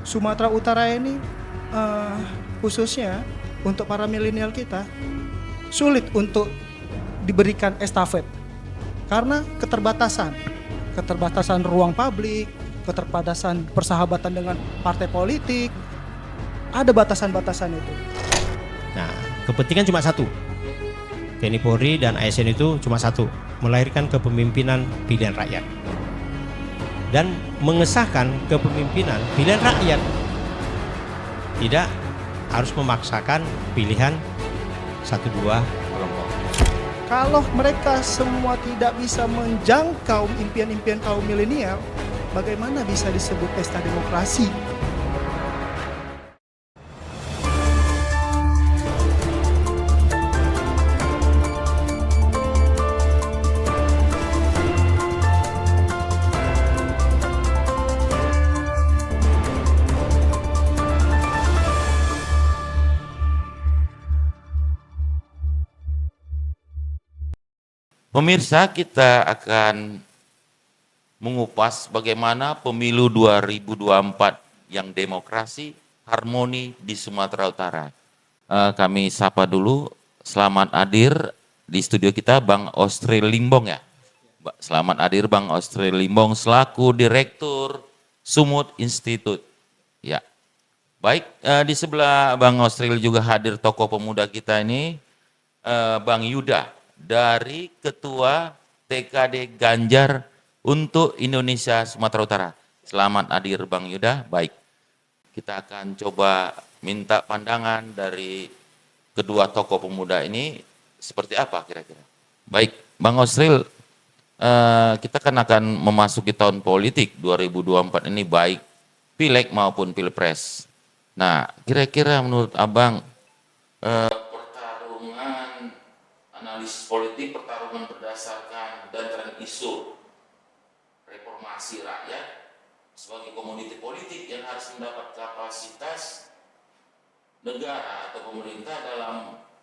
Sumatera Utara ini khususnya untuk para milenial kita sulit untuk diberikan estafet karena keterbatasan ruang publik, keterbatasan persahabatan dengan partai politik, ada batasan-batasan itu. Nah, kepentingan cuma satu. TNI Polri dan ASN itu cuma satu, melahirkan kepemimpinan pilihan rakyat dan mengesahkan kepemimpinan pilihan rakyat. Tidak harus memaksakan pilihan satu dua kelompok. Kalau mereka semua tidak bisa menjangkau impian-impian kaum milenial, bagaimana bisa disebut pesta demokrasi? Pemirsa, kita akan mengupas bagaimana pemilu 2024 yang demokrasi, harmoni di Sumatera Utara. Kami sapa dulu, selamat hadir di studio kita Bang Austri Limbong ya. Selamat hadir Bang Austri Limbong selaku Direktur Sumut Institute. Ya, baik, di sebelah Bang Austri juga hadir tokoh pemuda kita ini, Bang Yuda dari Ketua TKD Ganjar untuk Indonesia Sumatera Utara. Selamat hadir Bang Yuda. Baik, kita akan coba minta pandangan dari kedua tokoh pemuda ini seperti apa kira-kira. Baik, Bang Austri, kita kan akan memasuki tahun politik 2024 ini baik pileg maupun pilpres. Nah, kira-kira menurut Abang pertarungan analisis politik, pertarungan berdasarkan dan tren isu reformasi rakyat sebagai komoditi politik yang harus mendapat kapasitas negara atau pemerintah dalam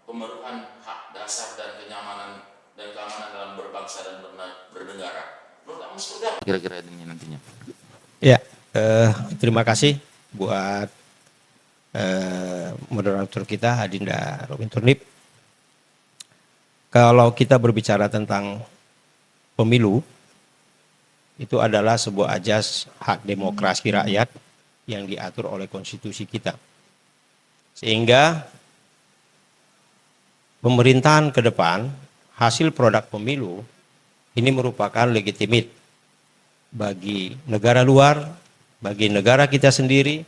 pemenuhan hak dasar dan kenyamanan dan keamanan dalam berbangsa dan bernegara. Menurut kamu seperti apa kira-kira ini nantinya? Ya, terima kasih buat moderator kita Adinda Robin Turnip. Kalau kita berbicara tentang pemilu, itu adalah sebuah ajas hak demokrasi rakyat yang diatur oleh konstitusi kita. Sehingga pemerintahan ke depan, hasil produk pemilu ini merupakan legitimit bagi negara luar, bagi negara kita sendiri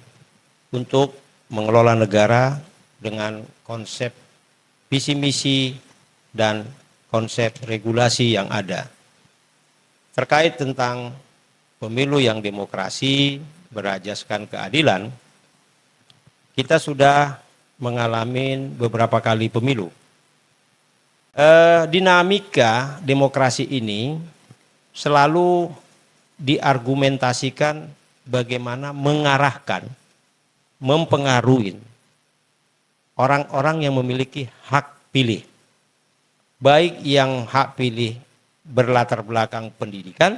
untuk mengelola negara dengan konsep visi misi dan konsep regulasi yang ada. Terkait tentang pemilu yang demokrasi berajaskan keadilan, kita sudah mengalami beberapa kali pemilu. Dinamika demokrasi ini selalu diargumentasikan bagaimana mengarahkan, mempengaruhi orang-orang yang memiliki hak pilih. Baik yang hak pilih berlatar belakang pendidikan,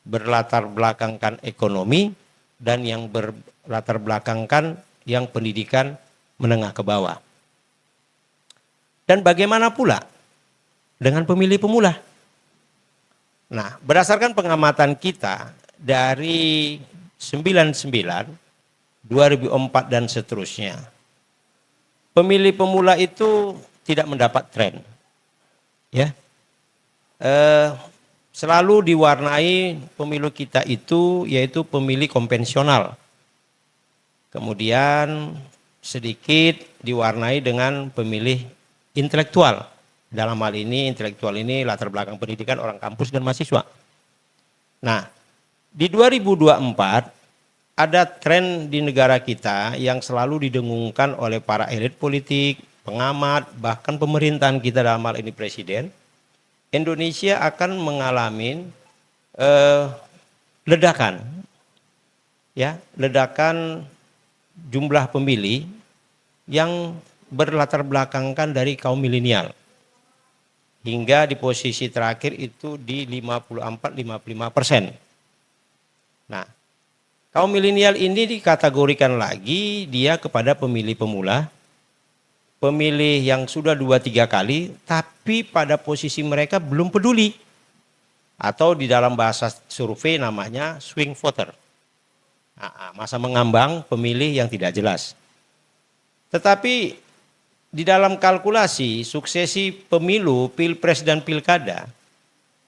berlatar belakangkan ekonomi, dan yang berlatar belakangkan yang pendidikan menengah ke bawah. Dan bagaimana pula dengan pemilih pemula? Nah, berdasarkan pengamatan kita dari 99, 2004 dan seterusnya, pemilih pemula itu tidak mendapat tren. Ya, selalu diwarnai pemilu kita itu yaitu pemilih konvensional. Kemudian sedikit diwarnai dengan pemilih intelektual. Dalam hal ini intelektual ini latar belakang pendidikan orang kampus dan mahasiswa. Nah, di 2024 ada tren di negara kita yang selalu didengungkan oleh para elit politik, pengamat, bahkan pemerintahan kita dalam hal ini presiden. Indonesia akan mengalami ledakan, ya, ledakan jumlah pemilih yang berlatar belakangkan dari kaum milenial. Hingga di posisi terakhir itu di 54-55%. Nah, Kaum milenial ini dikategorikan lagi dia kepada pemilih pemula, pemilih yang sudah 2-3 kali, tapi pada posisi mereka belum peduli. Atau di dalam bahasa survei namanya swing voter. Masa mengambang pemilih yang tidak jelas. Tetapi di dalam kalkulasi suksesi pemilu, pilpres dan pilkada,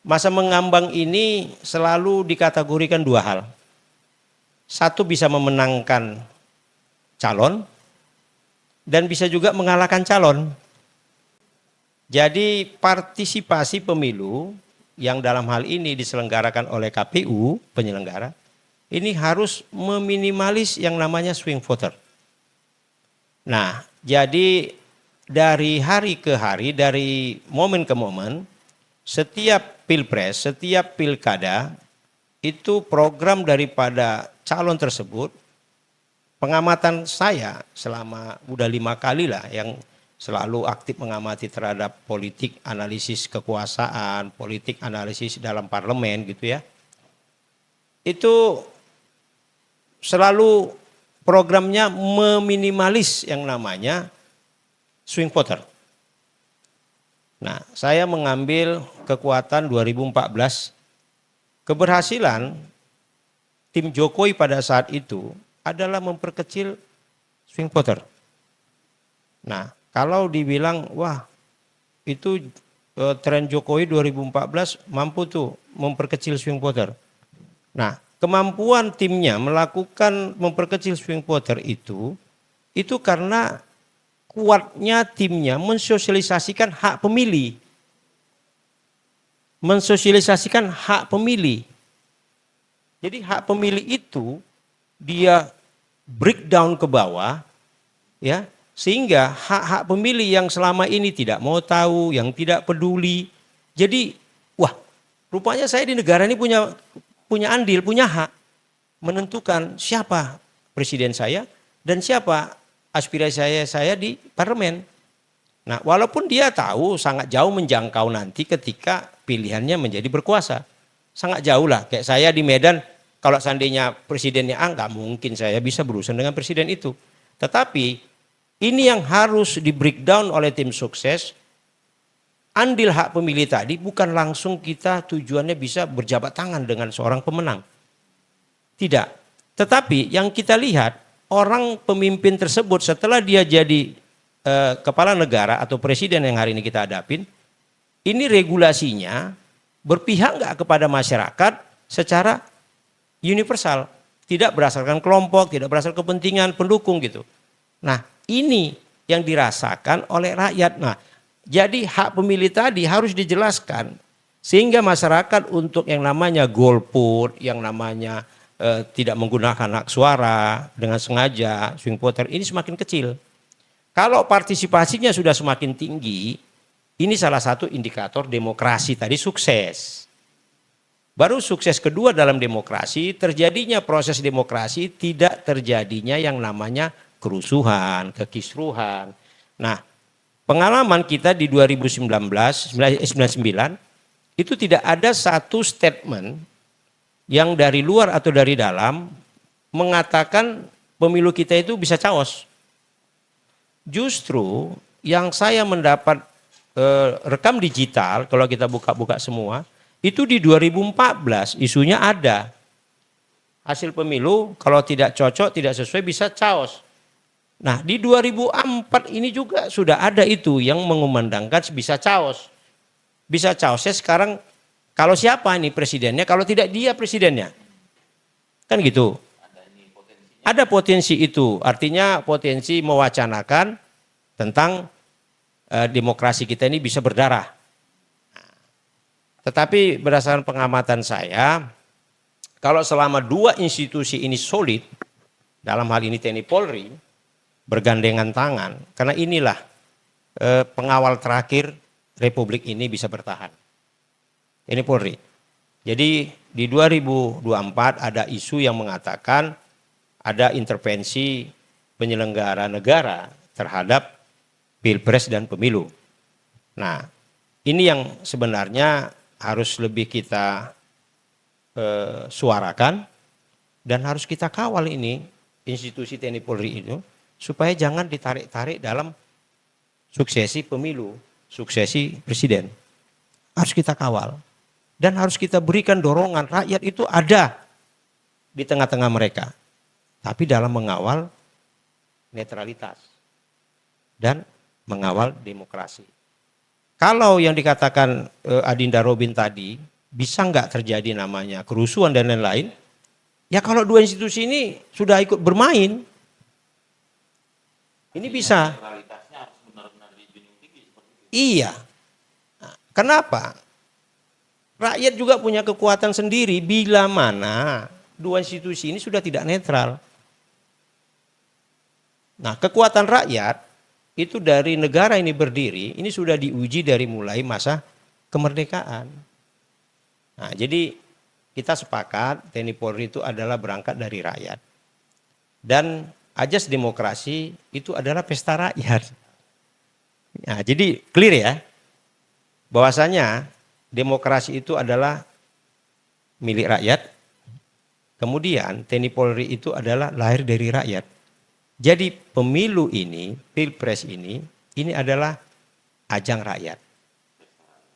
masa mengambang ini selalu dikategorikan dua hal. Satu, bisa memenangkan calon dan bisa juga mengalahkan calon. Jadi partisipasi pemilu yang dalam hal ini diselenggarakan oleh KPU penyelenggara ini harus meminimalis yang namanya swing voter. Nah, jadi dari hari ke hari, dari momen ke momen, setiap pilpres, setiap pilkada itu program daripada calon tersebut, pengamatan saya selama udah 5 kali lah yang selalu aktif mengamati terhadap politik, analisis kekuasaan, politik analisis dalam parlemen gitu ya. Itu selalu programnya meminimalis yang namanya swing voter. Nah, saya mengambil kekuatan 2014, keberhasilan tim Jokowi pada saat itu adalah memperkecil swing voter. Nah, kalau dibilang, wah itu tren Jokowi 2014 mampu tuh memperkecil swing voter. Nah, kemampuan timnya melakukan memperkecil swing voter itu karena kuatnya timnya mensosialisasikan hak pemilih. Mensosialisasikan hak pemilih. Jadi hak pemilih itu dia breakdown ke bawah, ya, sehingga hak-hak pemilih yang selama ini tidak mau tahu, yang tidak peduli. Jadi, wah, rupanya saya di negara ini punya andil, punya hak menentukan siapa presiden saya dan siapa aspirasi saya di parlemen. Nah, walaupun dia tahu sangat jauh menjangkau nanti ketika pilihannya menjadi berkuasa. Sangat jauh lah, kayak saya di Medan, kalau seandainya presidennya nggak mungkin saya bisa berurusan dengan presiden itu. Tetapi ini yang harus di breakdown oleh tim sukses, andil hak pemilih tadi bukan langsung kita tujuannya bisa berjabat tangan dengan seorang pemenang. Tidak, tetapi yang kita lihat orang pemimpin tersebut setelah dia jadi kepala negara atau presiden yang hari ini kita hadapin, ini regulasinya berpihak nggak kepada masyarakat secara universal, tidak berdasarkan kelompok, tidak berdasarkan kepentingan pendukung gitu. Nah, ini yang dirasakan oleh rakyat. Nah, jadi hak pemilih tadi harus dijelaskan sehingga masyarakat untuk yang namanya golput, yang namanya tidak menggunakan hak suara dengan sengaja, swing voter ini semakin kecil. Kalau partisipasinya sudah semakin tinggi, ini salah satu indikator demokrasi tadi sukses. Baru sukses kedua dalam demokrasi, terjadinya proses demokrasi tidak terjadinya yang namanya kerusuhan, kekisruhan. Nah, pengalaman kita di 2099 itu tidak ada satu statement yang dari luar atau dari dalam mengatakan pemilu kita itu bisa chaos. Justru yang saya mendapat rekam digital, kalau kita buka-buka semua, itu di 2014 isunya ada. Hasil pemilu kalau tidak cocok, tidak sesuai bisa chaos. Nah, di 2004 ini juga sudah ada itu yang mengumandangkan bisa chaos. Bisa chaosnya sekarang kalau siapa ini presidennya, kalau tidak dia presidennya. Kan gitu. Ada potensi itu, artinya potensi mewacanakan tentang demokrasi kita ini bisa berdarah. Tetapi berdasarkan pengamatan saya, kalau selama dua institusi ini solid, dalam hal ini TNI Polri, bergandengan tangan, karena inilah pengawal terakhir Republik ini bisa bertahan. TNI Polri. Jadi di 2024 ada isu yang mengatakan ada intervensi penyelenggara negara terhadap Pilpres dan pemilu. Nah, ini yang sebenarnya harus lebih kita suarakan Dan harus kita kawal ini institusi TNI Polri itu supaya jangan ditarik-tarik dalam suksesi pemilu, suksesi presiden. Harus kita kawal. Dan harus kita berikan dorongan rakyat itu ada di tengah-tengah mereka. Tapi dalam mengawal netralitas dan mengawal demokrasi. Kalau yang dikatakan Adinda Robin tadi, bisa nggak terjadi namanya kerusuhan dan lain-lain? Ya kalau dua institusi ini sudah ikut bermain, ini bisa. Iya. Nah, kenapa? Rakyat juga punya kekuatan sendiri bila mana dua institusi ini sudah tidak netral. Nah, kekuatan rakyat itu dari negara ini berdiri, ini sudah diuji dari mulai masa kemerdekaan. Nah, jadi kita sepakat TNI Polri itu adalah berangkat dari rakyat. Dan ajas demokrasi itu adalah pesta rakyat. Nah, jadi clear ya, bahwasanya demokrasi itu adalah milik rakyat, kemudian TNI Polri itu adalah lahir dari rakyat. Jadi pemilu ini, pilpres ini adalah ajang rakyat,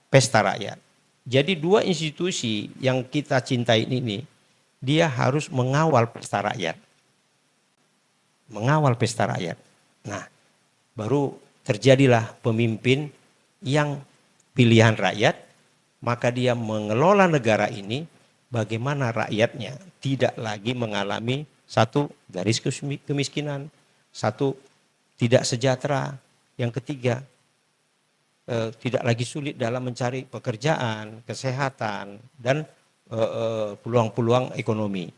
pesta rakyat. Jadi dua institusi yang kita cintai ini, dia harus mengawal pesta rakyat. Mengawal pesta rakyat. Nah, baru terjadilah pemimpin yang pilihan rakyat, maka dia mengelola negara ini bagaimana rakyatnya tidak lagi mengalami satu, garis kemiskinan, satu, tidak sejahtera, yang ketiga, tidak lagi sulit dalam mencari pekerjaan, kesehatan, dan peluang-peluang ekonomi.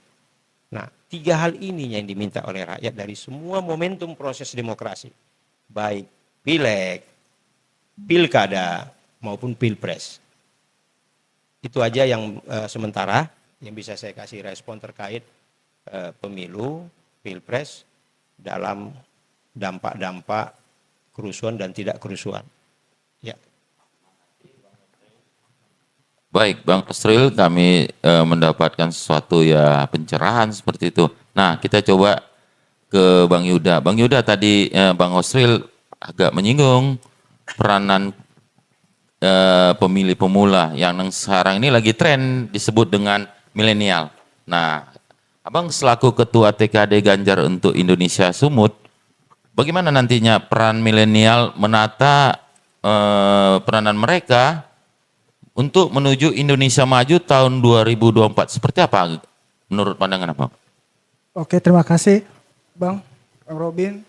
Nah, tiga hal ini yang diminta oleh rakyat dari semua momentum proses demokrasi, baik pileg, pilkada, maupun pilpres. Itu aja yang sementara yang bisa saya kasih respon terkait pemilu, pilpres dalam dampak-dampak kerusuhan dan tidak kerusuhan. Ya. Baik, Bang Osril, kami mendapatkan sesuatu ya pencerahan seperti itu. Nah, kita coba ke Bang Yuda. Bang Yuda tadi Bang Osril agak menyinggung peranan pemilih pemula yang sekarang ini lagi tren disebut dengan milenial. Nah, Abang selaku Ketua TKD Ganjar untuk Indonesia Sumut, bagaimana nantinya peran milenial menata peranan mereka untuk menuju Indonesia maju tahun 2024? Seperti apa menurut pandangan Abang? Oke, terima kasih Bang Robin.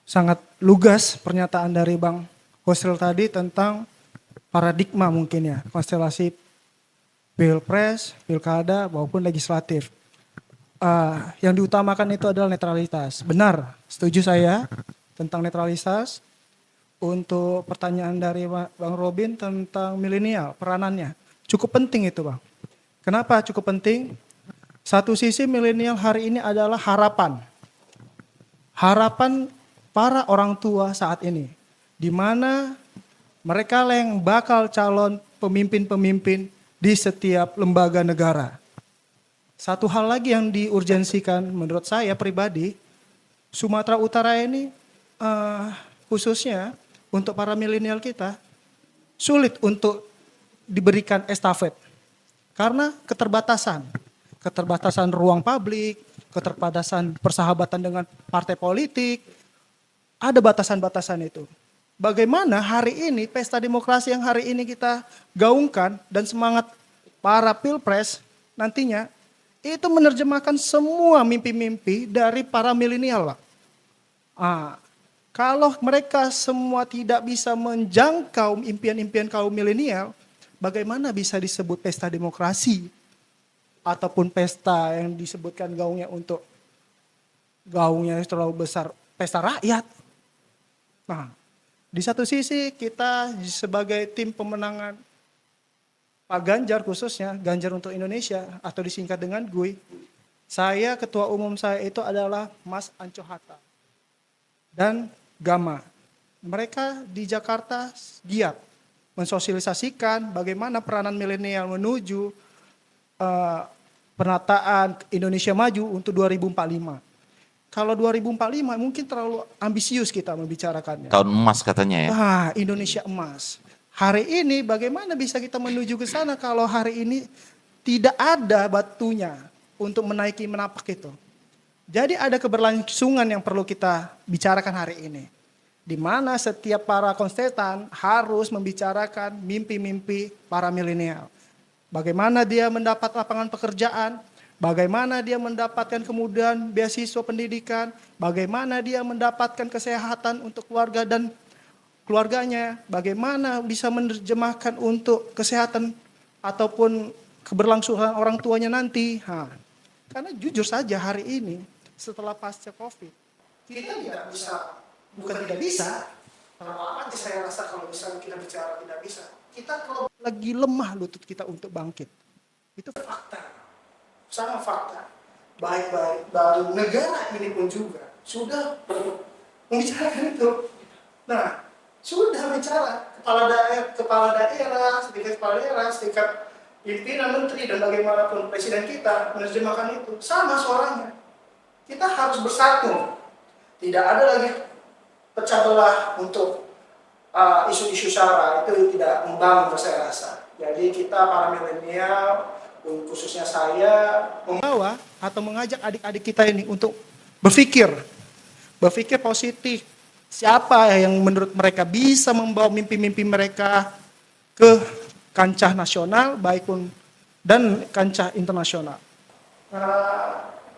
Sangat lugas pernyataan dari Bang Hosril tadi tentang paradigma mungkin ya, konstelasi pilpres, pilkada maupun legislatif. Yang diutamakan itu adalah netralitas. Benar, setuju saya tentang netralitas. Untuk pertanyaan dari Bang Robin tentang milenial, peranannya cukup penting itu Bang. Kenapa cukup penting? Satu sisi milenial hari ini adalah harapan. Harapan para orang tua saat ini. Di mana mereka yang bakal calon pemimpin-pemimpin di setiap lembaga negara. Satu hal lagi yang diurgensikan menurut saya pribadi, Sumatera Utara ini khususnya untuk para milenial kita sulit untuk diberikan estafet. Karena keterbatasan ruang publik, keterbatasan persahabatan dengan partai politik, ada batasan-batasan itu. Bagaimana hari ini pesta demokrasi yang hari ini kita gaungkan dan semangat para pilpres nantinya itu menerjemahkan semua mimpi-mimpi dari para milenial, Pak. Kalau mereka semua tidak bisa menjangkau impian-impian kaum milenial, bagaimana bisa disebut pesta demokrasi? Ataupun pesta yang disebutkan gaungnya terlalu besar, pesta rakyat. Nah, di satu sisi kita sebagai tim pemenangan Pak Ganjar khususnya, Ganjar untuk Indonesia atau disingkat dengan GUI, saya ketua umum saya itu adalah Mas Anco Hatta dan Gama. Mereka di Jakarta giat mensosialisasikan bagaimana peranan milenial menuju penataan Indonesia maju untuk 2045. Kalau 2045 mungkin terlalu ambisius kita membicarakannya. Tahun emas katanya ya. Indonesia emas. Hari ini bagaimana bisa kita menuju ke sana kalau hari ini tidak ada batunya untuk menaiki menapak itu. Jadi ada keberlangsungan yang perlu kita bicarakan hari ini. Di mana setiap para konstetan harus membicarakan mimpi-mimpi para milenial. Bagaimana dia mendapat lapangan pekerjaan, bagaimana dia mendapatkan kemudahan beasiswa pendidikan, bagaimana dia mendapatkan kesehatan untuk keluarga dan keluarganya, bagaimana bisa menerjemahkan untuk kesehatan ataupun keberlangsungan orang tuanya nanti. Karena jujur saja hari ini setelah pasca COVID, kita tidak bisa, bukan tidak bisa, terlalu amat saya rasa kalau misalnya kita bicara tidak bisa. Kita kalau lagi lemah lutut kita untuk bangkit. Itu fakta. Sama fakta, baik-baik dari negara ini pun juga sudah membicarakan itu. Nah, sudah bicara kepala daerah, setingkat pimpinan menteri dan bagaimanapun presiden kita menerjemahkan itu sama suaranya. Kita harus bersatu. Tidak ada lagi pecah belah untuk isu-isu sara, itu tidak membangun saya rasa. Jadi kita para milenial, khususnya saya, membawa atau mengajak adik-adik kita ini untuk berpikir positif. Siapa yang menurut mereka bisa membawa mimpi-mimpi mereka ke kancah nasional, baik pun dan kancah internasional.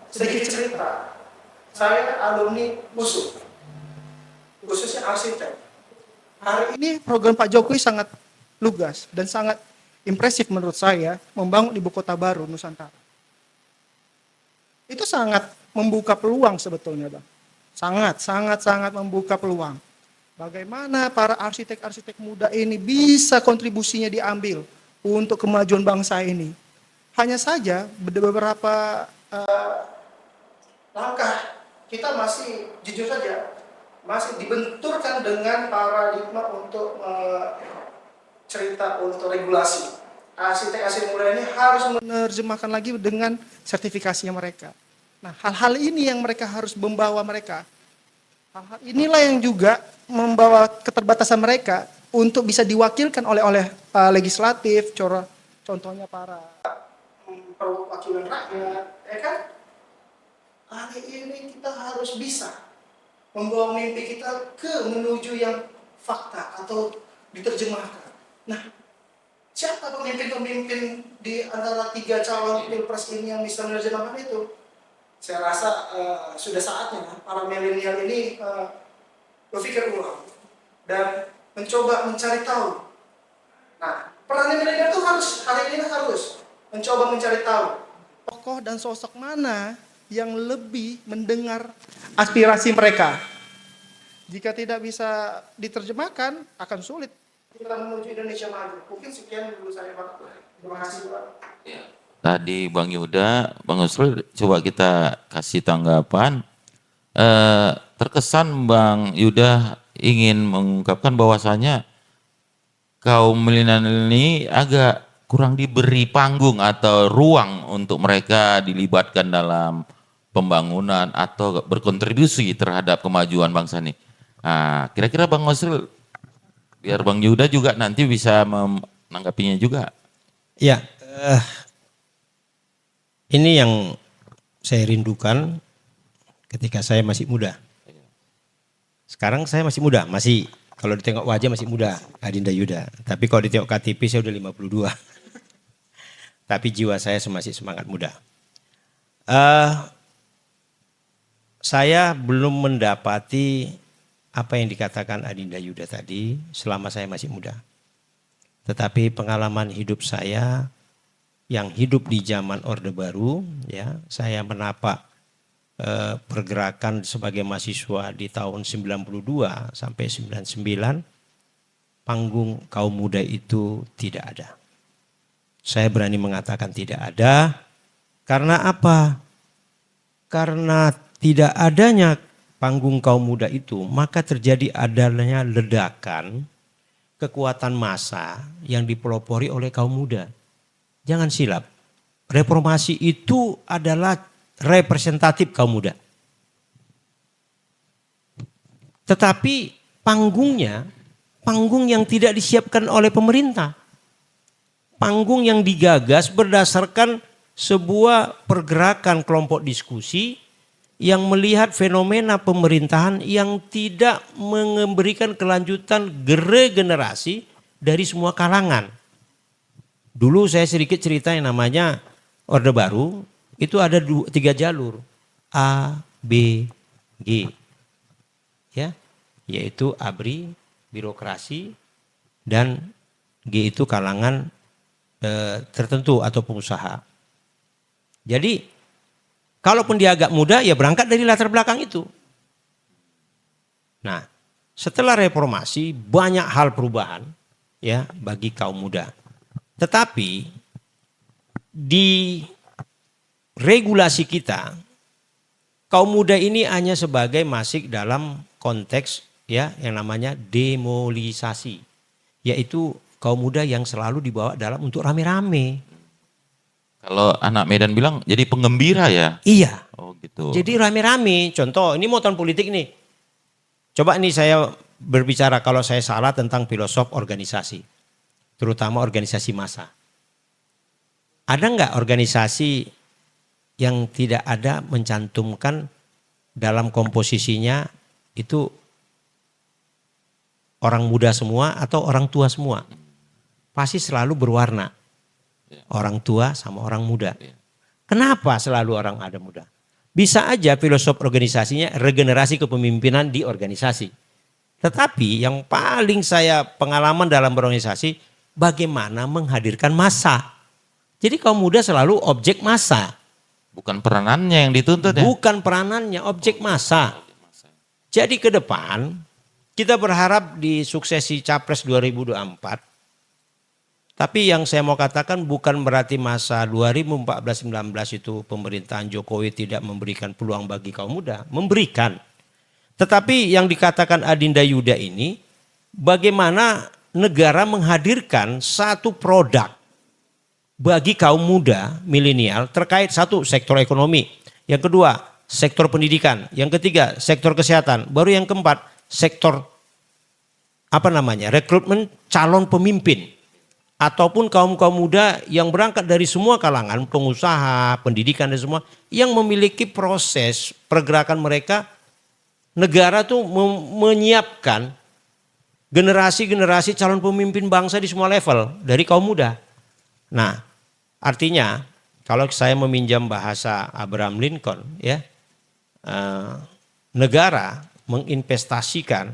Sedikit cerita, saya alumni USU, khususnya arsitek. Hari ini program Pak Jokowi sangat lugas dan sangat impresif menurut saya membangun ibu kota baru Nusantara. Itu sangat membuka peluang sebetulnya, Bang. Sangat membuka peluang. Bagaimana para arsitek-arsitek muda ini bisa kontribusinya diambil untuk kemajuan bangsa ini. Hanya saja beberapa langkah kita masih jujur saja masih dibenturkan dengan paradigma untuk cerita untuk regulasi. Arsitek-arsitek muda ini harus menerjemahkan lagi dengan sertifikasinya mereka. Nah, hal-hal ini yang mereka harus membawa mereka. Hal-hal inilah yang juga membawa keterbatasan mereka untuk bisa diwakilkan oleh legislatif, contohnya para perwakilan rakyat, ya kan? Hari ini kita harus bisa membawa mimpi kita menuju yang fakta atau diterjemahkan. Nah, siapa pemimpin-pemimpin di antara 3 calon pilpres ini yang bisa menerjemahkan itu? Saya rasa sudah saatnya para milenial ini berpikir ulang dan mencoba mencari tahu. Nah, peran milenial itu hari ini harus mencoba mencari tahu tokoh dan sosok mana yang lebih mendengar aspirasi mereka. Jika tidak bisa diterjemahkan, akan sulit kita menuju Indonesia maju. Mungkin sekian dulu saya, Pak. Terima kasih, Pak. Ya. Tadi Bang Yuda, Bang Usrul, coba kita kasih tanggapan. Terkesan Bang Yuda ingin mengungkapkan bahwasanya kaum milenial ini agak kurang diberi panggung atau ruang untuk mereka dilibatkan dalam pembangunan atau berkontribusi terhadap kemajuan bangsa ini. Nah, kira-kira Bang Usrul, biar Bang Yuda juga nanti bisa menanggapinya juga. Ya, ini yang saya rindukan ketika saya masih muda. Sekarang saya masih muda, kalau ditengok wajah masih muda, Adinda Yuda. Tapi kalau ditengok KTP saya udah 52. Tapi jiwa saya masih semangat muda. Saya belum mendapati apa yang dikatakan Adinda Yuda tadi selama saya masih muda. Tetapi pengalaman hidup saya yang hidup di zaman Orde Baru, ya, saya menapak pergerakan sebagai mahasiswa di tahun 92 sampai 99, panggung kaum muda itu tidak ada. Saya berani mengatakan tidak ada. Karena apa? Karena tidak adanya panggung kaum muda itu, maka terjadi adanya ledakan kekuatan massa yang dipelopori oleh kaum muda. Jangan silap, reformasi itu adalah representatif kaum muda. Tetapi panggungnya, panggung yang tidak disiapkan oleh pemerintah. Panggung yang digagas berdasarkan sebuah pergerakan kelompok diskusi yang melihat fenomena pemerintahan yang tidak memberikan kelanjutan regenerasi dari semua kalangan. Dulu saya sedikit cerita yang namanya Orde Baru, itu ada 3 jalur, A, B, G. Ya, yaitu ABRI, birokrasi, dan G itu kalangan tertentu atau pengusaha. Jadi kalaupun dia agak muda ya berangkat dari latar belakang itu. Nah, setelah reformasi banyak hal perubahan ya bagi kaum muda. Tetapi di regulasi kita kaum muda ini hanya sebagai masih dalam konteks ya yang namanya demobilisasi, yaitu kaum muda yang selalu dibawa dalam untuk rame-rame. Kalau anak Medan bilang jadi penggembira ya? Iya. Oh gitu. Jadi rame-rame. Contoh, ini mau tahun politik nih. Coba nih saya berbicara kalau saya salah tentang filosof organisasi. Terutama organisasi massa. Ada nggak organisasi yang tidak ada mencantumkan dalam komposisinya itu orang muda semua atau orang tua semua? Pasti selalu berwarna. Orang tua sama orang muda. Kenapa selalu orang ada muda? Bisa aja filosof organisasinya regenerasi kepemimpinan di organisasi. Tetapi yang paling saya pengalaman dalam berorganisasi, bagaimana menghadirkan massa. Jadi kaum muda selalu objek massa. Bukan peranannya yang dituntut ya? Bukan peranannya, objek massa. Jadi ke depan kita berharap di suksesi Capres 2024. Tapi yang saya mau katakan bukan berarti masa 2014-19 itu pemerintahan Jokowi tidak memberikan peluang bagi kaum muda. Memberikan. Tetapi yang dikatakan Adinda Yuda ini, bagaimana negara menghadirkan satu produk bagi kaum muda milenial terkait satu sektor ekonomi. Yang kedua sektor pendidikan. Yang ketiga sektor kesehatan. Baru yang keempat sektor rekrutmen calon pemimpin. Ataupun kaum-kaum muda yang berangkat dari semua kalangan, pengusaha, pendidikan dan semua, yang memiliki proses pergerakan mereka, negara tuh menyiapkan generasi-generasi calon pemimpin bangsa di semua level, dari kaum muda. Nah, artinya kalau saya meminjam bahasa Abraham Lincoln, ya negara menginvestasikan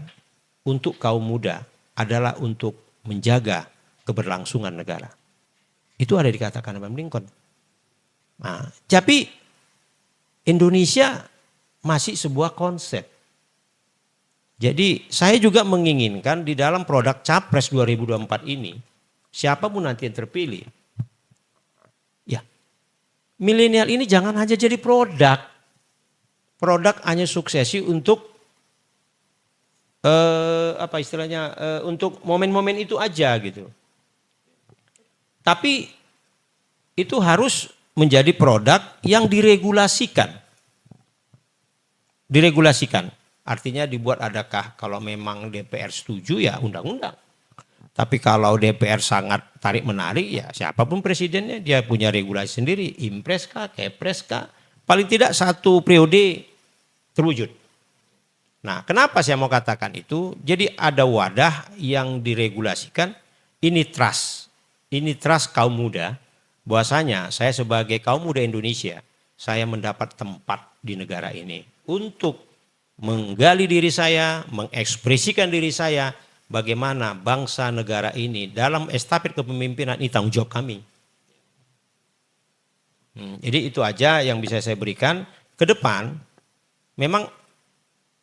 untuk kaum muda adalah untuk menjaga keberlangsungan negara. Itu ada dikatakan Abraham Lincoln. Nah, tapi Indonesia masih sebuah konsep. Jadi saya juga menginginkan di dalam produk Capres 2024 ini, siapapun nanti yang terpilih, ya milenial ini jangan hanya jadi produk. Produk hanya suksesi untuk untuk momen-momen itu aja gitu. Tapi itu harus menjadi produk yang diregulasikan. Diregulasikan. Artinya dibuat adakah kalau memang DPR setuju ya undang-undang. Tapi kalau DPR sangat tarik-menarik ya siapapun presidennya dia punya regulasi sendiri. Impres kah, kepres kah. Paling tidak satu periode terwujud. Nah kenapa saya mau katakan itu. Jadi ada wadah yang diregulasikan. Ini trust. Ini trust kaum muda, bahwasanya saya sebagai kaum muda Indonesia, saya mendapat tempat di negara ini untuk menggali diri saya, mengekspresikan diri saya, bagaimana bangsa negara ini dalam estafet kepemimpinan ini tanggung jawab kami. Jadi itu aja yang bisa saya berikan. Ke depan, memang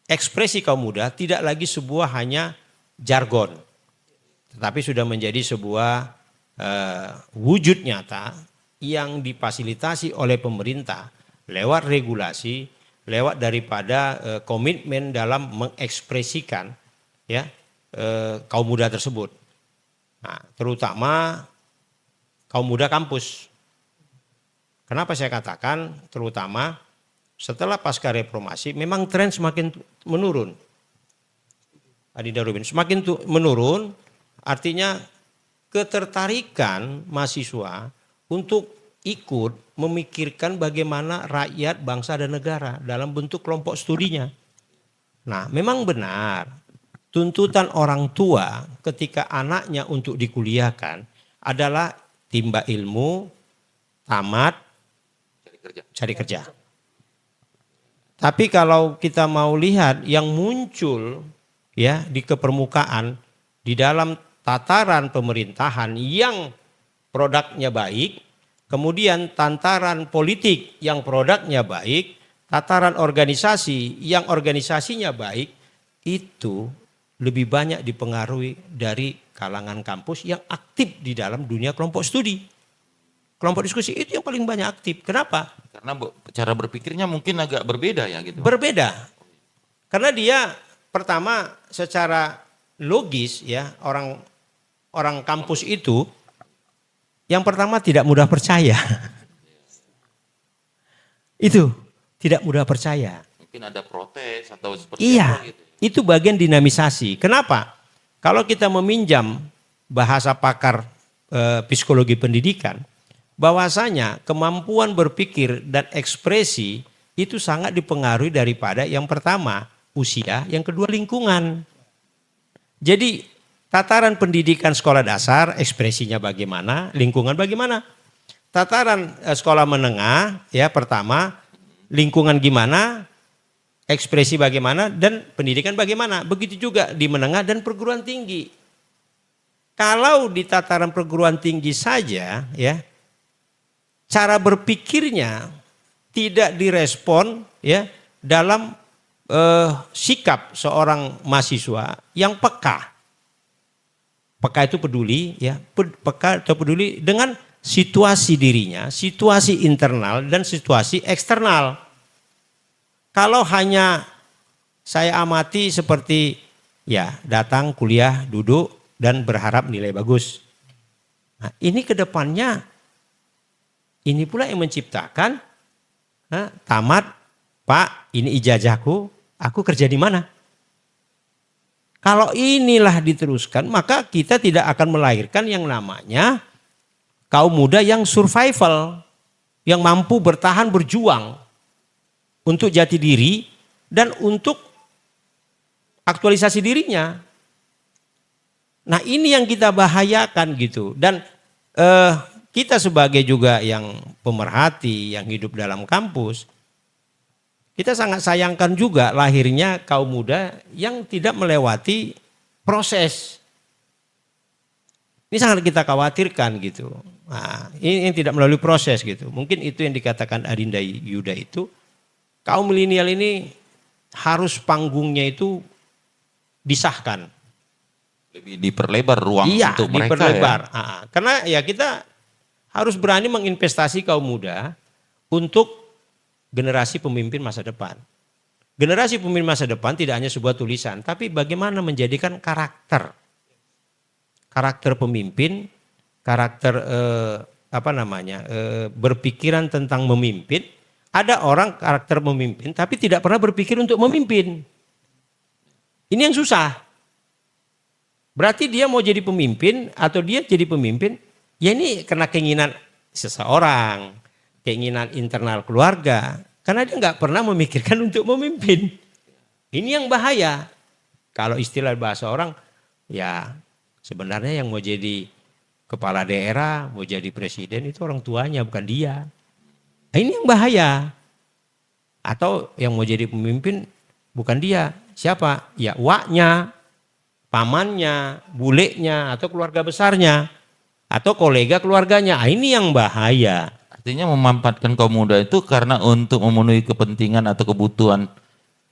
ekspresi kaum muda tidak lagi sebuah hanya jargon, tetapi sudah menjadi sebuah wujud nyata yang difasilitasi oleh pemerintah lewat regulasi, lewat daripada komitmen dalam mengekspresikan ya kaum muda tersebut. Nah, terutama kaum muda kampus. Kenapa saya katakan terutama setelah pasca reformasi memang tren semakin menurun. Adinda Robin, semakin menurun artinya ketertarikan mahasiswa untuk ikut memikirkan bagaimana rakyat, bangsa dan negara dalam bentuk kelompok studinya. Nah, memang benar tuntutan orang tua ketika anaknya untuk dikuliahkan adalah timba ilmu, tamat, cari kerja. Tapi kalau kita mau lihat yang muncul ya di kepermukaan di dalam tataran pemerintahan yang produknya baik, kemudian tataran politik yang produknya baik, tataran organisasi yang organisasinya baik, itu lebih banyak dipengaruhi dari kalangan kampus yang aktif di dalam dunia kelompok studi. Kelompok diskusi itu yang paling banyak aktif. Kenapa? Karena cara berpikirnya mungkin agak berbeda ya gitu. Berbeda. Karena dia pertama secara logis ya orang kampus itu yang pertama tidak mudah percaya. Itu tidak mudah percaya. Mungkin ada protes atau seperti Iya, apa gitu. itu bagian dinamisasi. Kenapa? Kalau kita meminjam bahasa pakar psikologi pendidikan, bahwasanya kemampuan berpikir dan ekspresi itu sangat dipengaruhi daripada yang pertama usia, yang kedua lingkungan. Jadi tataran pendidikan sekolah dasar ekspresinya bagaimana, lingkungan bagaimana. Tataran sekolah menengah ya pertama lingkungan gimana, ekspresi bagaimana dan pendidikan bagaimana. Begitu juga di menengah dan perguruan tinggi. Kalau di tataran perguruan tinggi saja ya cara berpikirnya tidak direspon ya dalam sikap seorang mahasiswa yang peka. Peka itu peduli ya, peka atau peduli dengan situasi dirinya, situasi internal dan situasi eksternal. Kalau hanya saya amati seperti ya datang kuliah, duduk dan berharap nilai bagus. Nah, ini ke depannya ini pula yang menciptakan tamat, Pak, ini ijazahku, aku kerja di mana? Kalau inilah diteruskan, maka kita tidak akan melahirkan yang namanya kaum muda yang survival, yang mampu bertahan berjuang untuk jati diri dan untuk aktualisasi dirinya. Nah, ini yang kita bahayakan gitu. Dan kita sebagai juga yang pemerhati, yang hidup dalam kampus, kita sangat sayangkan juga lahirnya kaum muda yang tidak melewati proses. Ini sangat kita khawatirkan gitu. Nah, ini tidak melalui proses gitu. Mungkin itu yang dikatakan Adinda Yuda itu, kaum milenial ini harus panggungnya itu disahkan. Lebih diperlebar ruang untuk mereka diperlebar. ya. Karena ya kita harus berani menginvestasi kaum muda untuk generasi pemimpin masa depan. Generasi pemimpin masa depan tidak hanya sebuah tulisan, tapi bagaimana menjadikan karakter. Karakter pemimpin, karakter berpikiran tentang memimpin. Ada orang karakter memimpin tapi tidak pernah berpikir untuk memimpin. Ini yang susah. Berarti dia mau jadi pemimpin atau dia jadi pemimpin, ya ini karena keinginan seseorang, keinginan internal keluarga. Karena dia nggak pernah memikirkan untuk memimpin. Ini yang bahaya. Kalau istilah bahasa orang, ya sebenarnya yang mau jadi kepala daerah, mau jadi presiden itu orang tuanya bukan dia. Nah, ini yang bahaya. Atau yang mau jadi pemimpin bukan dia. Siapa? Ya waknya, pamannya, bulenya, atau keluarga besarnya. Atau kolega keluarganya. Nah, ini yang bahaya. Artinya memanfaatkan kaum muda itu karena untuk memenuhi kepentingan atau kebutuhan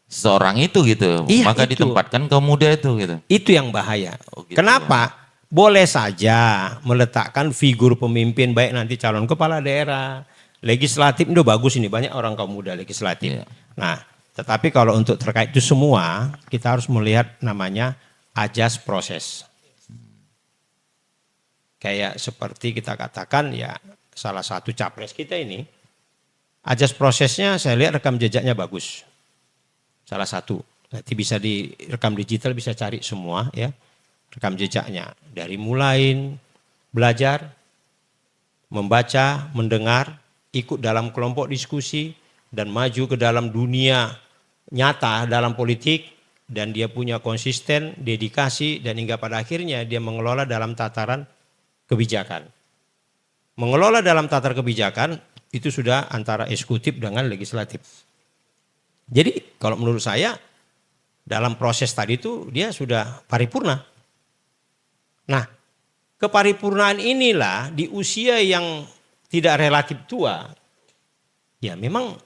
seorang itu gitu. Iya, Maka itu. ditempatkan kaum muda itu gitu. Itu yang bahaya. Oh, gitu Kenapa? Boleh saja meletakkan figur pemimpin baik nanti calon kepala daerah, legislatif itu bagus ini banyak orang kaum muda legislatif. Iya. Nah, tetapi kalau untuk terkait itu semua kita harus melihat namanya ajas proses. Kayak seperti kita katakan ya salah satu capres kita ini Ajas prosesnya saya lihat rekam jejaknya bagus. Salah satu. Nanti bisa direkam digital, bisa cari semua ya. Rekam jejaknya. Dari mulai belajar, membaca, mendengar, ikut dalam kelompok diskusi, dan maju ke dalam dunia nyata dalam politik, dan dia punya konsisten, dedikasi, dan hingga pada akhirnya dia mengelola dalam tataran kebijakan. Mengelola dalam tataran kebijakan itu sudah antara eksekutif dengan legislatif. Jadi kalau menurut saya dalam proses tadi itu dia sudah paripurna. Nah, keparipurnaan inilah di usia yang tidak relatif tua, ya memang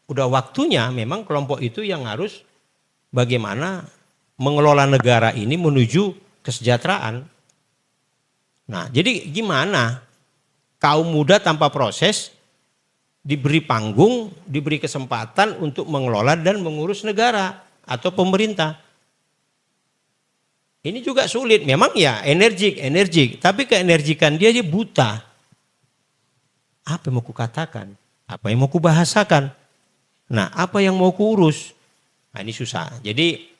udah waktunya memang kelompok itu yang harus bagaimana mengelola negara ini menuju kesejahteraan. Nah, jadi gimana kaum muda tanpa proses diberi panggung, diberi kesempatan untuk mengelola dan mengurus negara atau pemerintah. Ini juga sulit, memang ya energik, tapi keenergikan dia buta. Apa yang mau kukatakan? Apa yang mau kubahasakan? Nah, apa yang mau kuurus? Nah, ini susah. Jadi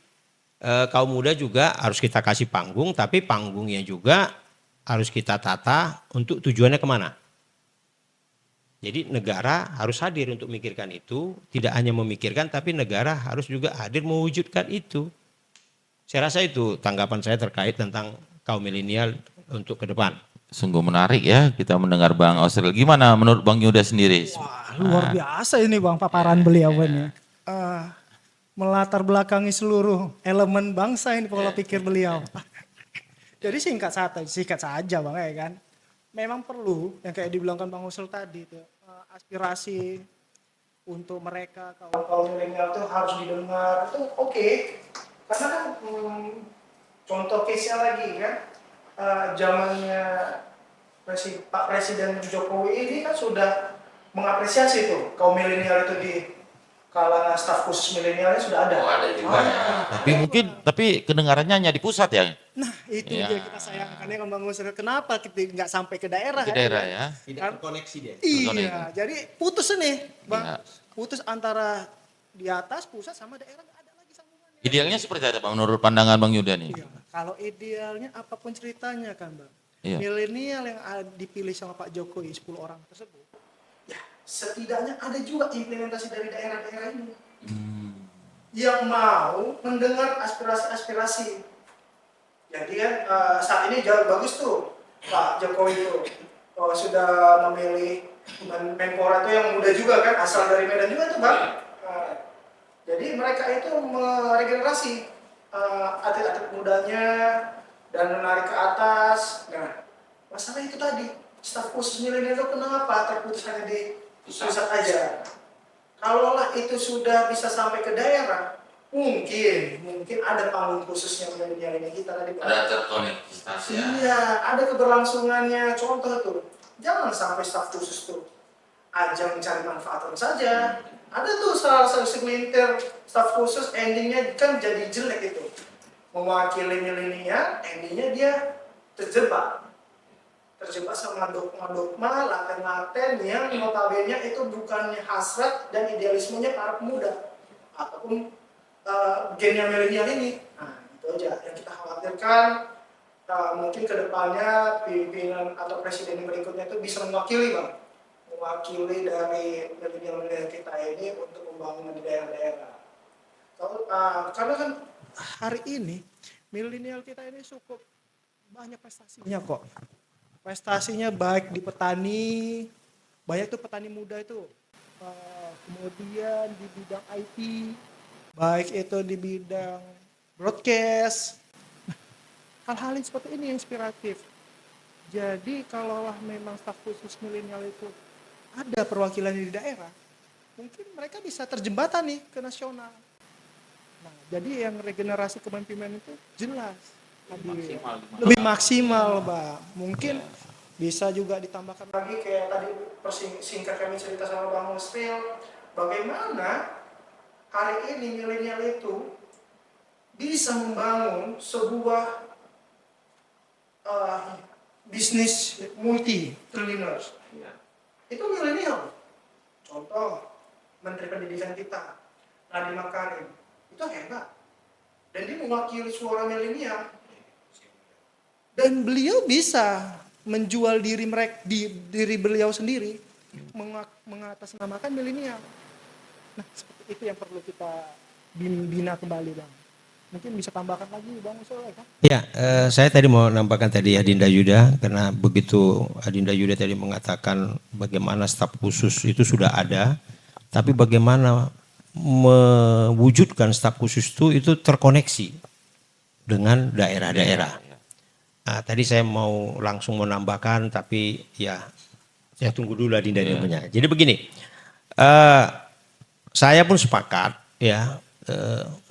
kaum muda juga harus kita kasih panggung, tapi panggungnya juga harus kita tata untuk tujuannya kemana. Jadi negara harus hadir untuk memikirkan itu, tidak hanya memikirkan, tapi negara harus juga hadir mewujudkan itu. Saya rasa itu tanggapan saya terkait tentang kaum milenial untuk ke depan. Sungguh menarik ya kita mendengar Bang Ausril. Gimana menurut Bang Yuda sendiri? Wah, luar biasa ini Bang paparan beliau ini. Melatar belakangi seluruh elemen bangsa ini pola pikir beliau. Jadi singkat saja Bang ya kan. Memang perlu yang kayak dibilangkan Bang Usul tadi itu aspirasi untuk mereka kaum milenial itu harus didengar itu oke. Karena kan contoh case-nya lagi kan zamannya Pak Presiden Jokowi ini kan sudah mengapresiasi tuh kaum milenial itu di kalangan staf khusus milenialnya sudah ada. Oh, ada juga. Tapi kedengarannya hanya di pusat ya. Nah itu Ya. dia kita sayangkan ya Bang Musri. Kenapa kita nggak sampai ke daerah? Ke daerah ya. Tidak terkoneksi dia. Iya, jadi putus nih Bang. Ya. Putus antara di atas pusat sama daerah nggak ada lagi sambungannya. Idealnya seperti apa Bang menurut pandangan Bang Yuda nih? Iya, kalau idealnya apapun ceritanya kan Bang. Iya. Milenial yang dipilih sama Pak Jokowi 10 orang tersebut. Ya, setidaknya ada juga implementasi dari daerah-daerah ini. Yang mau mendengar aspirasi-aspirasi. Jadi kan saat ini jauh bagus tuh Pak Jokowi itu sudah memilih Menpora itu yang muda juga kan, asal dari Medan juga tuh Bang. Jadi mereka itu meregenerasi atlet-atlet mudanya dan menarik ke atas. Nah, masalah itu tadi, staf khusus milenial itu kenapa terputus hanya di pusat aja? Kalaulah itu sudah bisa sampai ke daerah, mungkin ada panggung khususnya milenial ini kita tadi. Ada terkoneksitas ya. Iya, ada keberlangsungannya. Contoh tuh, jangan sampai staf khusus tuh ajang mencari manfaatan saja. Ada tuh salah satu segelintir staf khusus endingnya kan jadi jelek itu. Mewakili milenial, endingnya dia terjebak sama dogma-dogma, laten-laten yang notabene itu bukannya hasrat dan idealismenya para pemuda ataupun gennya milenial ini. Nah, itu aja yang kita khawatirkan. Mungkin kedepannya pimpinan atau presiden berikutnya itu bisa mewakili dari milenial kita ini untuk membangun di daerah-daerah. Karena kan hari ini milenial kita ini cukup banyak prestasinya kok. Prestasinya baik di petani, banyak tuh petani muda itu. Kemudian di bidang IT, baik itu di bidang broadcast. Hal-hal seperti ini yang inspiratif. Jadi kalaulah memang staf khusus milenial itu ada perwakilannya di daerah, mungkin mereka bisa terjembatan nih ke nasional. Nah, jadi yang regenerasi kepemimpinan itu jelas. Lebih maksimal, Bang. Mungkin bisa juga ditambahkan lagi kayak tadi singkat kami cerita sama Bang Musril, bagaimana hari ini milenial itu bisa membangun sebuah bisnis multi triliuners. Itu milenial. Contoh, Menteri Pendidikan kita, Nadiem Makarim, itu hebat. Dan dia mewakili suara milenial. Dan beliau bisa menjual diri beliau sendiri, mengatasnamakan milenial. Nah, seperti itu yang perlu kita bina kembali, Bang. Mungkin bisa tambahkan lagi, Bang Usul, kan? Ya, saya tadi mau nambahkan tadi Adinda Yuda, karena begitu Adinda Yuda tadi mengatakan bagaimana staf khusus itu sudah ada, tapi bagaimana mewujudkan staf khusus itu terkoneksi dengan daerah-daerah. Nah, tadi saya mau langsung menambahkan, tapi ya saya tunggu dulu Adinda Yudanya. Jadi begini, saya pun sepakat ya,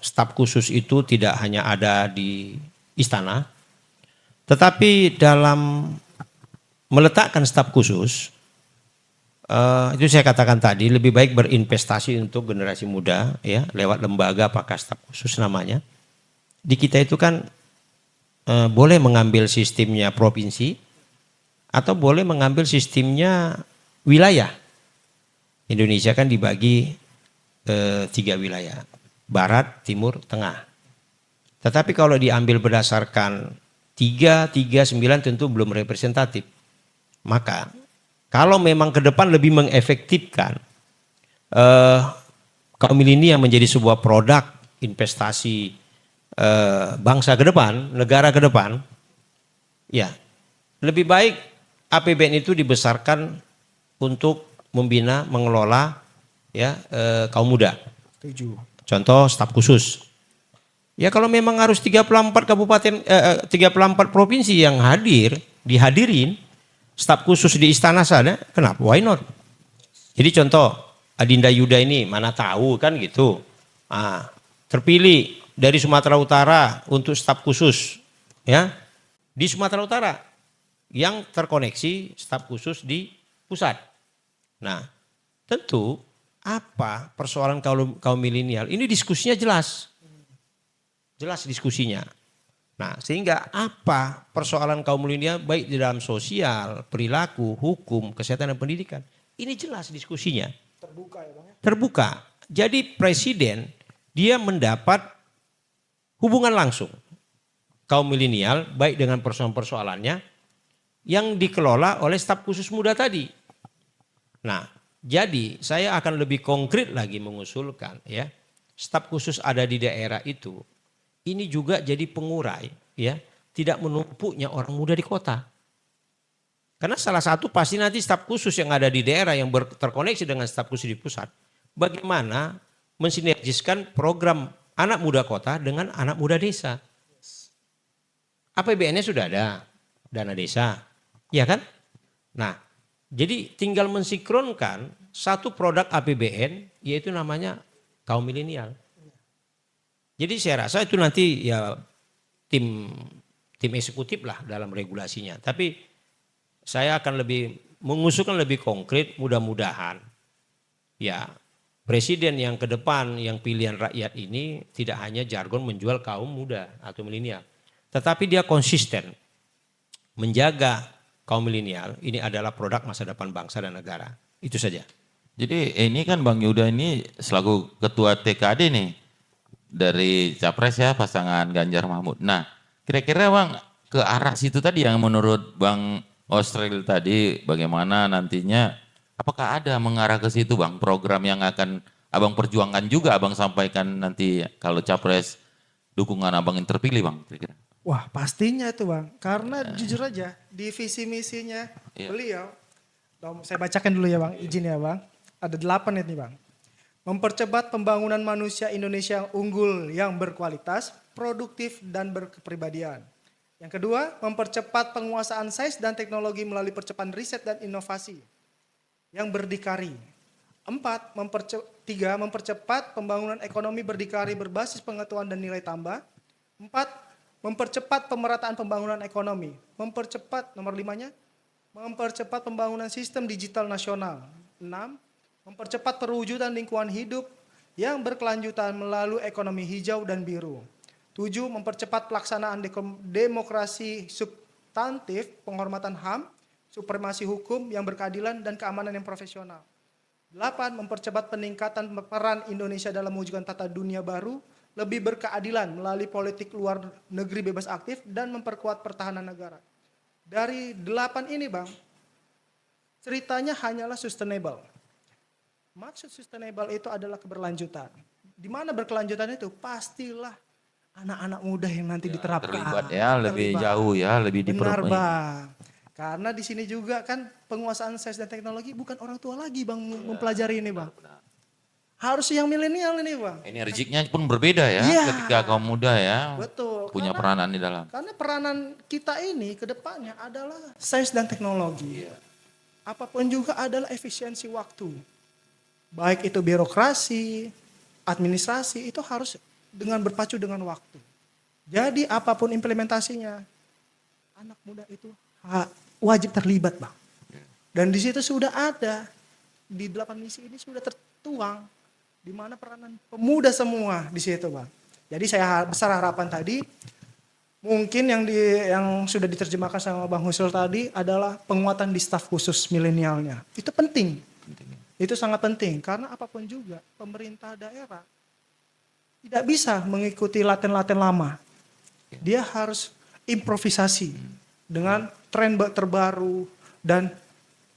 staf khusus itu tidak hanya ada di istana, tetapi dalam meletakkan staf khusus, itu saya katakan tadi lebih baik berinvestasi untuk generasi muda ya, lewat lembaga apakah staf khusus namanya. Di kita itu kan boleh mengambil sistemnya provinsi atau boleh mengambil sistemnya wilayah. Indonesia kan dibagi 3 wilayah, barat, timur, tengah. Tetapi kalau diambil berdasarkan 339 tentu belum representatif. Maka kalau memang ke depan lebih mengefektifkan kaum milenial menjadi sebuah produk investasi bangsa ke depan, negara ke depan, ya lebih baik APBN itu dibesarkan untuk membina, mengelola ya kaum muda. Setuju. Contoh staf khusus. Ya kalau memang harus 34 kabupaten 34 provinsi yang dihadirin staf khusus di istana sana, kenapa? Why not? Jadi contoh Adinda Yuda ini mana tahu kan gitu. Terpilih dari Sumatera Utara untuk staf khusus ya di Sumatera Utara yang terkoneksi staf khusus di pusat. Nah, tentu apa persoalan kaum milenial ini diskusinya jelas diskusinya. Nah, sehingga apa persoalan kaum milenial baik di dalam sosial, perilaku, hukum, kesehatan dan pendidikan ini jelas diskusinya. Terbuka ya, Bang. Terbuka. Jadi presiden dia mendapat hubungan langsung kaum milenial baik dengan persoalan-persoalannya yang dikelola oleh staf khusus muda tadi. Nah, jadi saya akan lebih konkret lagi mengusulkan ya, staf khusus ada di daerah itu ini juga jadi pengurai ya, tidak menumpuknya orang muda di kota. Karena salah satu pasti nanti staf khusus yang ada di daerah yang terkoneksi dengan staf khusus di pusat, bagaimana mensinergiskan program anak muda kota dengan anak muda desa. APBN-nya sudah ada, dana desa, ya kan? Nah, jadi tinggal mensinkronkan satu produk APBN, yaitu namanya kaum milenial. Jadi saya rasa itu nanti ya tim eksekutif lah dalam regulasinya. Tapi saya akan lebih mengusulkan lebih konkret, mudah-mudahan ya presiden yang ke depan yang pilihan rakyat ini tidak hanya jargon menjual kaum muda atau milenial, tetapi dia konsisten menjaga kaum milenial ini adalah produk masa depan bangsa dan negara. Itu saja. Jadi ini kan Bang Yuda ini selaku ketua TKD nih dari Capres ya pasangan Ganjar Mahfud. Nah kira-kira Bang ke arah situ tadi yang menurut Bang Australia tadi bagaimana nantinya apakah ada mengarah ke situ Bang program yang akan Abang perjuangkan juga Abang sampaikan nanti kalau Capres dukungan Abang yang terpilih Bang kira-kira? Wah, pastinya itu, Bang. Karena jujur aja di visi misinya beliau, saya bacakan dulu ya, Bang. Izin ya, Bang. Ada 8 ini, Bang. Mempercepat pembangunan manusia Indonesia yang unggul, yang berkualitas, produktif, dan berkepribadian. Yang kedua, mempercepat penguasaan sains dan teknologi melalui percepatan riset dan inovasi yang berdikari. 3, mempercepat pembangunan ekonomi berdikari berbasis pengetahuan dan nilai tambah. 4, mempercepat pemerataan pembangunan ekonomi. Nomor 5-nya, mempercepat pembangunan sistem digital nasional. 6, mempercepat perwujudan lingkungan hidup yang berkelanjutan melalui ekonomi hijau dan biru. 7, mempercepat pelaksanaan demokrasi substantif, penghormatan HAM, supremasi hukum yang berkeadilan dan keamanan yang profesional. 8. Mempercepat peningkatan peran Indonesia dalam mewujudkan tata dunia baru, lebih berkeadilan melalui politik luar negeri bebas aktif, dan memperkuat pertahanan negara. Dari 8 ini Bang, ceritanya hanyalah sustainable. Maksud sustainable itu adalah keberlanjutan. Di mana berkelanjutan itu? Pastilah anak-anak muda yang nanti diterapkan. Terlibat ya, lebih jauh ya, lebih Benar diperbaiki. Bang. Karena di sini juga kan penguasaan sains dan teknologi bukan orang tua lagi Bang mempelajari ini Bang. Harus yang milenial ini Bang. Energiknya pun berbeda ya, Iya. ketika kaum muda ya Betul. punya peranan di dalam. Karena peranan kita ini ke depannya adalah sains dan teknologi. Apapun juga adalah efisiensi waktu. Baik itu birokrasi, administrasi, itu harus dengan berpacu dengan waktu. Jadi apapun implementasinya, anak muda itu wajib terlibat Bang. Dan di situ sudah ada, di 8 misi ini sudah tertuang, di mana peranan pemuda semua di situ Bang. Jadi saya besar harapan tadi, mungkin yang sudah diterjemahkan sama Bang Husul tadi adalah penguatan di staf khusus milenialnya. Itu penting. Itu sangat penting karena apapun juga pemerintah daerah tidak bisa mengikuti laten-laten lama. Dia harus improvisasi dengan tren terbaru dan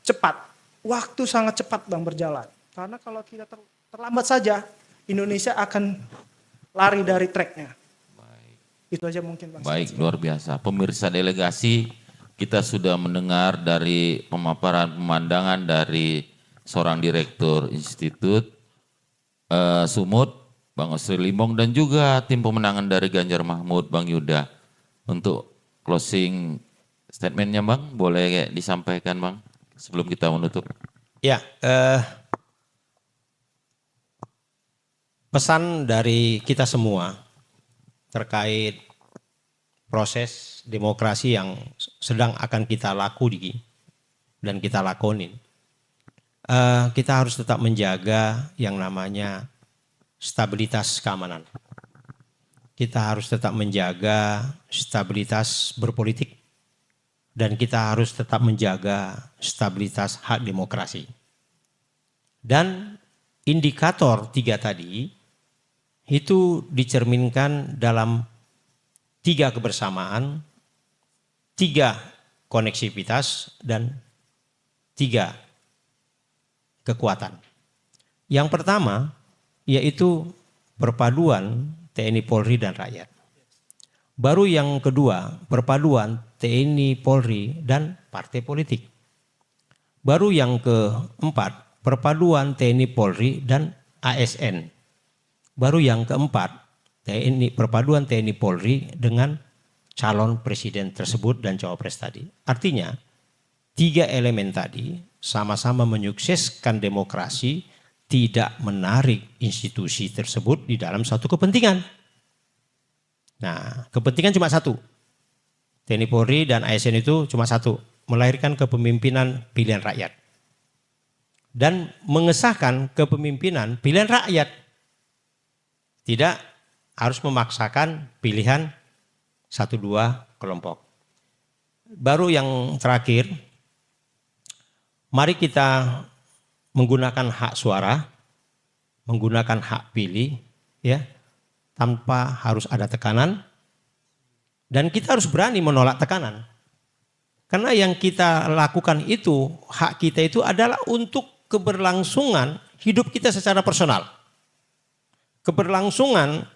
cepat. Waktu sangat cepat Bang berjalan. Karena kalau kita terlambat saja, Indonesia akan lari dari tracknya. Itu aja mungkin Bang. Baik, luar biasa. Pemirsa delegasi, kita sudah mendengar dari pemaparan pemandangan dari seorang direktur Institut Sumut, Bang Osri Limbong, dan juga tim pemenangan dari Ganjar Mahmud, Bang Yuda. Untuk closing statementnya Bang, boleh disampaikan Bang sebelum kita menutup. Ya, pesan dari kita semua terkait proses demokrasi yang sedang akan kita lakoni dan kita lakonin. Kita harus tetap menjaga yang namanya stabilitas keamanan. Kita harus tetap menjaga stabilitas berpolitik. Dan kita harus tetap menjaga stabilitas hak demokrasi. Dan indikator 3 tadi itu dicerminkan dalam 3 kebersamaan, 3 koneksivitas, dan 3 kekuatan. Yang pertama yaitu perpaduan TNI Polri dan rakyat. Baru yang kedua perpaduan TNI Polri dan partai politik. Baru yang keempat perpaduan TNI Polri dan ASN. Baru yang keempat perpaduan TNI Polri dengan calon presiden tersebut dan cawapres tadi. Artinya 3 elemen tadi sama-sama menyukseskan demokrasi, tidak menarik institusi tersebut di dalam satu kepentingan. Nah, kepentingan cuma satu. TNI Polri dan ASN itu cuma satu, melahirkan kepemimpinan pilihan rakyat. Dan mengesahkan kepemimpinan pilihan rakyat. Tidak harus memaksakan pilihan 1-2 kelompok. Baru yang terakhir, mari kita menggunakan hak suara, menggunakan hak pilih, ya, tanpa harus ada tekanan, dan kita harus berani menolak tekanan. Karena yang kita lakukan itu, hak kita itu adalah untuk keberlangsungan hidup kita secara personal. Keberlangsungan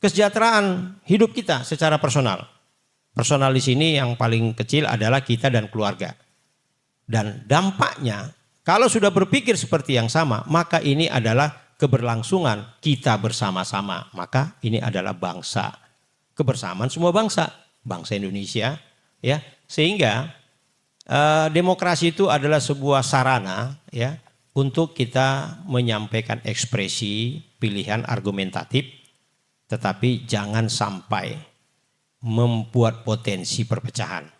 kesejahteraan hidup kita secara personal. Personal di sini yang paling kecil adalah kita dan keluarga. Dan dampaknya, kalau sudah berpikir seperti yang sama, maka ini adalah keberlangsungan kita bersama-sama. Maka ini adalah bangsa, kebersamaan semua bangsa, bangsa Indonesia. Ya, sehingga demokrasi itu adalah sebuah sarana ya untuk kita menyampaikan ekspresi pilihan argumentatif, tetapi jangan sampai membuat potensi perpecahan.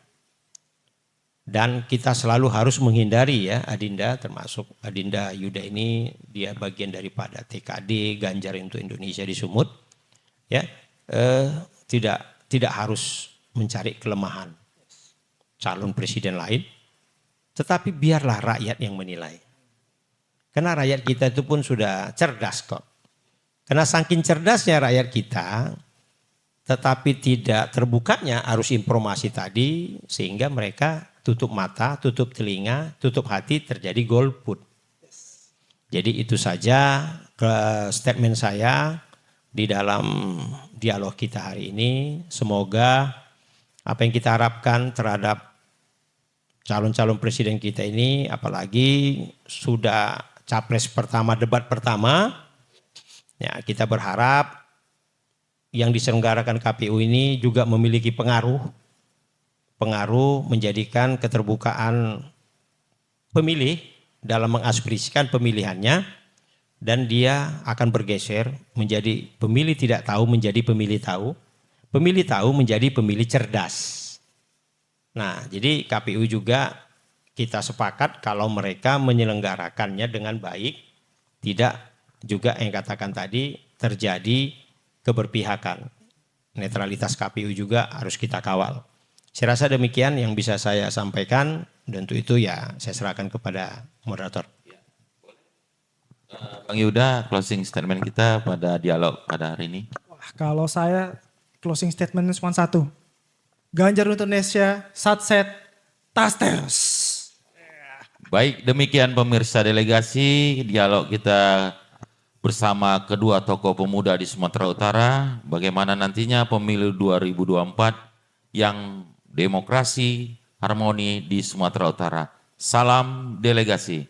Dan kita selalu harus menghindari ya Adinda, termasuk Adinda Yuda ini dia bagian daripada TKD Ganjar untuk Indonesia di Sumut, ya tidak harus mencari kelemahan calon presiden lain, tetapi biarlah rakyat yang menilai. Karena rakyat kita itu pun sudah cerdas kok. Karena saking cerdasnya rakyat kita, tetapi tidak terbukanya arus informasi tadi, sehingga mereka tutup mata, tutup telinga, tutup hati, terjadi golput. Jadi itu saja statement saya di dalam dialog kita hari ini. Semoga apa yang kita harapkan terhadap calon-calon presiden kita ini, apalagi sudah capres pertama, debat pertama, ya kita berharap yang diselenggarakan KPU ini juga memiliki pengaruh menjadikan keterbukaan pemilih dalam mengaspirasikan pemilihannya, dan dia akan bergeser menjadi pemilih tidak tahu menjadi pemilih tahu menjadi pemilih cerdas. Nah, jadi KPU juga kita sepakat kalau mereka menyelenggarakannya dengan baik, tidak juga yang katakan tadi terjadi keberpihakan. Netralitas KPU juga harus kita kawal. Saya rasa demikian yang bisa saya sampaikan, dan untuk itu ya saya serahkan kepada moderator. Bang Yuda, closing statement kita pada dialog pada hari ini. Wah, kalau saya closing statement cuma satu. Ganjar untuk Indonesia, Satset, Tastes. Baik, demikian pemirsa delegasi dialog kita bersama kedua tokoh pemuda di Sumatera Utara. Bagaimana nantinya pemilu 2024 yang demokrasi, harmoni di Sumatera Utara. Salam delegasi.